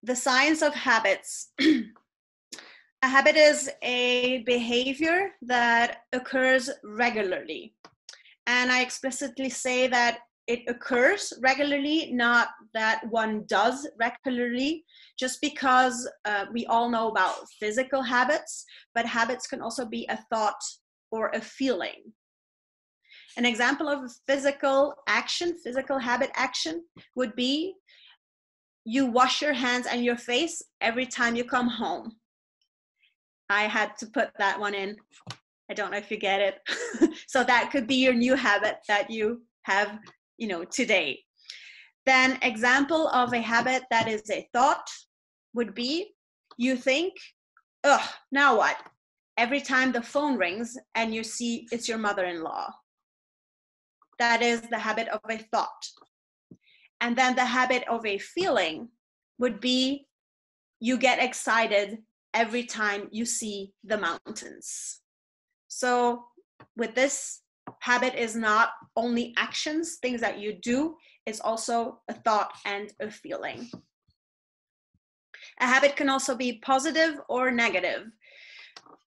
the science of habits. A habit is a behavior that occurs regularly. And I explicitly say that it occurs regularly, not that one does regularly, just because we all know about physical habits, but habits can also be a thought or a feeling. An example of a physical action, physical habit action, would be you wash your hands and your face every time you come home. I had to put that one in. I don't know if you get it. So that could be your new habit that you have, today. Then example of a habit that is a thought would be you think, now what? Every time the phone rings and you see it's your mother-in-law. That is the habit of a thought. And then the habit of a feeling would be you get excited every time you see the mountains. So with this, habit is not only actions, things that you do, it's also a thought and a feeling. A habit can also be positive or negative.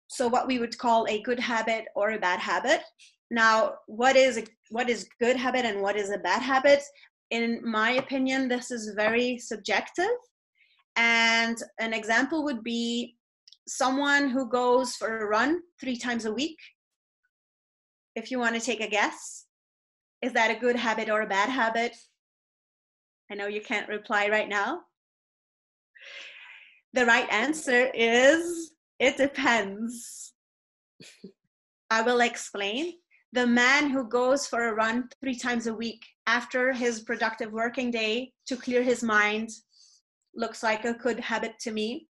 So what we would call a good habit or a bad habit. Now, what is good habit and what is a bad habit? In my opinion, this is very subjective. And an example would be someone who goes for a run 3 times a week. If you want to take a guess, is that a good habit or a bad habit? I know you can't reply right now. The right answer is, it depends. I will explain. The man who goes for a run 3 times a week after his productive working day to clear his mind looks like a good habit to me.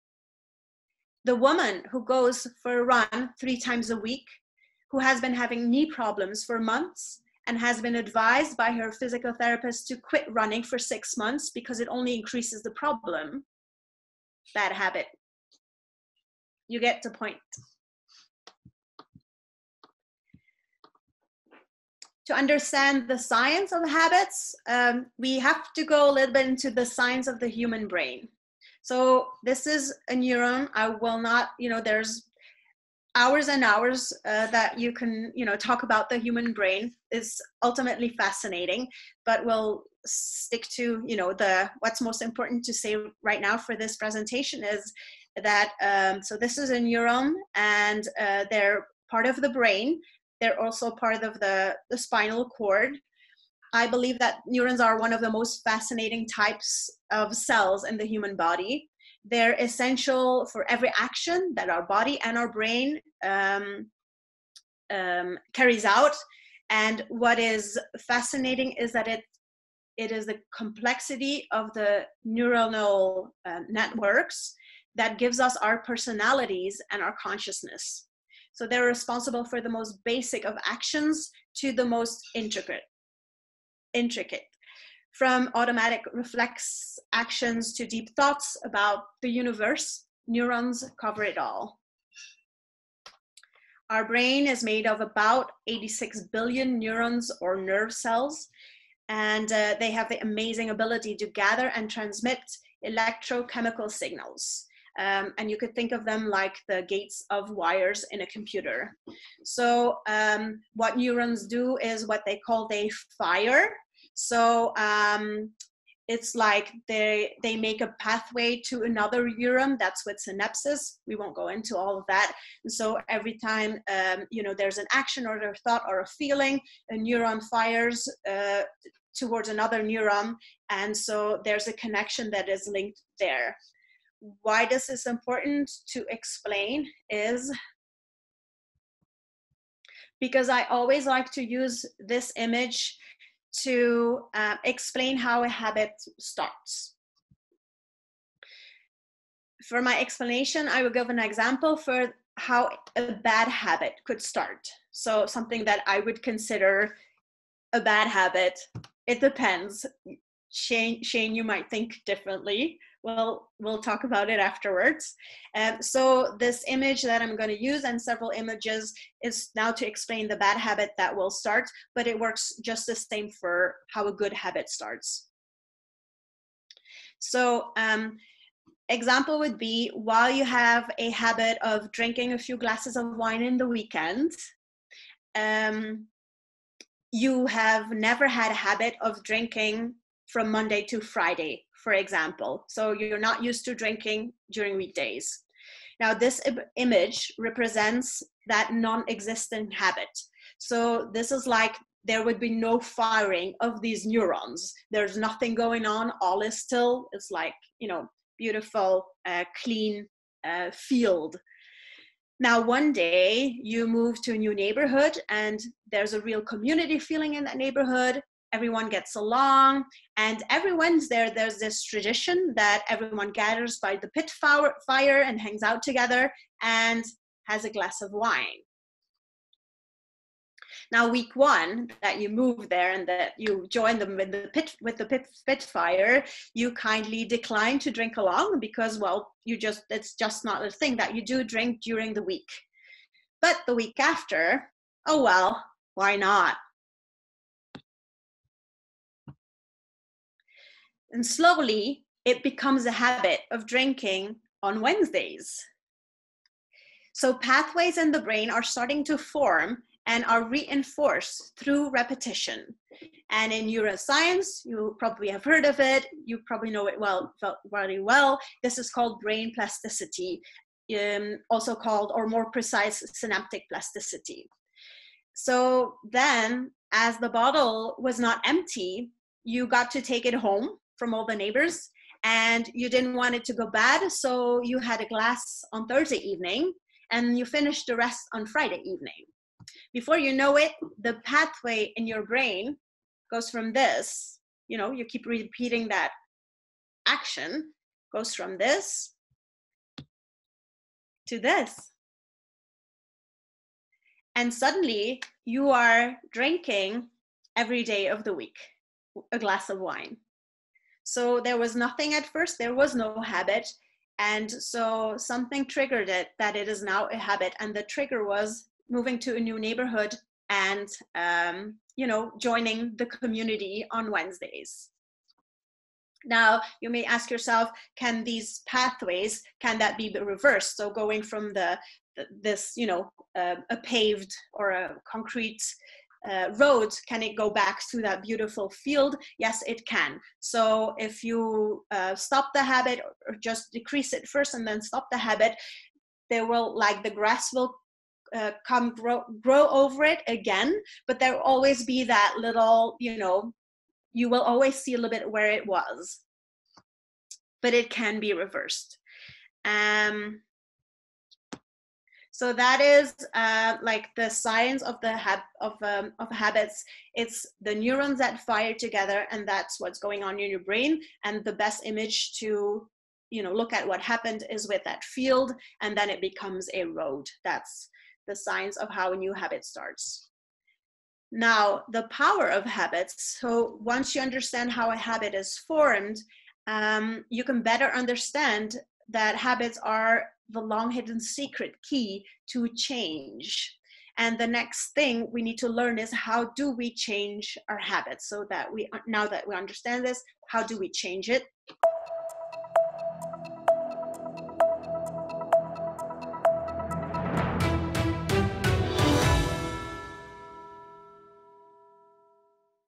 The woman who goes for a run 3 times a week, who has been having knee problems for months and has been advised by her physical therapist to quit running for 6 months because it only increases the problem. Bad habit. You get the point. To understand the science of habits, we have to go a little bit into the science of the human brain. So this is a neuron. I will not, there's hours and hours that you can, talk about the human brain. Is ultimately fascinating, but we'll stick to, what's most important to say right now for this presentation is that, so this is a neuron and they're part of the brain. They're also part of the spinal cord. I believe that neurons are one of the most fascinating types of cells in the human body. They're essential for every action that our body and our brain carries out. And what is fascinating is that it is the complexity of the neuronal networks that gives us our personalities and our consciousness. So they're responsible for the most basic of actions to the most intricate. From automatic reflex actions to deep thoughts about the universe, neurons cover it all. Our brain is made of about 86 billion neurons or nerve cells, and they have the amazing ability to gather and transmit electrochemical signals. And you could think of them like the gates of wires in a computer. So what neurons do is what they fire. So it's like they make a pathway to another neuron. That's with synapses. We won't go into all of that. And so every time there's an action or a thought or a feeling, a neuron fires towards another neuron, and so there's a connection that is linked there. Why this is important to explain is because I always like to use this image to explain how a habit starts. For my explanation, I will give an example for how a bad habit could start. So something that I would consider a bad habit. It depends. Shane, you might think differently. Well, we'll talk about it afterwards. So this image that I'm going to use and several images is now to explain the bad habit that will start, but it works just the same for how a good habit starts. So example would be, while you have a habit of drinking a few glasses of wine in the weekend, you have never had a habit of drinking from Monday to Friday, for example. So you're not used to drinking during weekdays. Now, this image represents that non-existent habit. So this is like there would be no firing of these neurons. There's nothing going on. All is still. It's like, you know, beautiful, clean field. Now, one day you move to a new neighborhood and there's a real community feeling in that neighborhood. Everyone gets along, and every Wednesday there's this tradition that everyone gathers by the pit fire and hangs out together and has a glass of wine. Now, week one that you move there and that you join them with the pit fire, you kindly decline to drink along because, well, it's just not a thing that you do drink during the week. But the week after, oh well, why not? And slowly, it becomes a habit of drinking on Wednesdays. So pathways in the brain are starting to form and are reinforced through repetition. And in neuroscience, you probably have heard of it. You probably know it very well. This is called brain plasticity, also called, or more precise, synaptic plasticity. So then, as the bottle was not empty, you got to take it home from all the neighbors, and you didn't want it to go bad, so you had a glass on Thursday evening, and you finished the rest on Friday evening. Before you know it, the pathway in your brain goes from this, you know, you keep repeating that action, goes from this to this. And suddenly you are drinking every day of the week, a glass of wine. So there was nothing at first, there was no habit. And so something triggered it, that it is now a habit. And the trigger was moving to a new neighborhood and, you know, joining the community on Wednesdays. Now, you may ask yourself, can these pathways, can that be reversed? So going from this, you know, a paved or a concrete road, can it go back to that beautiful field? Yes, it can. So if you stop the habit, or just decrease it first and then stop the habit, there will, like, the grass will grow over it again, but there will always be that little, you know, you will always see a little bit where it was, but it can be reversed. So that is like the science of the habits. It's the neurons that fire together, and that's what's going on in your brain. And the best image to, you know, look at what happened is with that field, and then it becomes a road. That's the science of how a new habit starts. Now, the power of habits. So once you understand how a habit is formed, you can better understand that habits are the long hidden secret key to change. And the next thing we need to learn is, how do we change our habits? So that now that we understand this, how do we change it?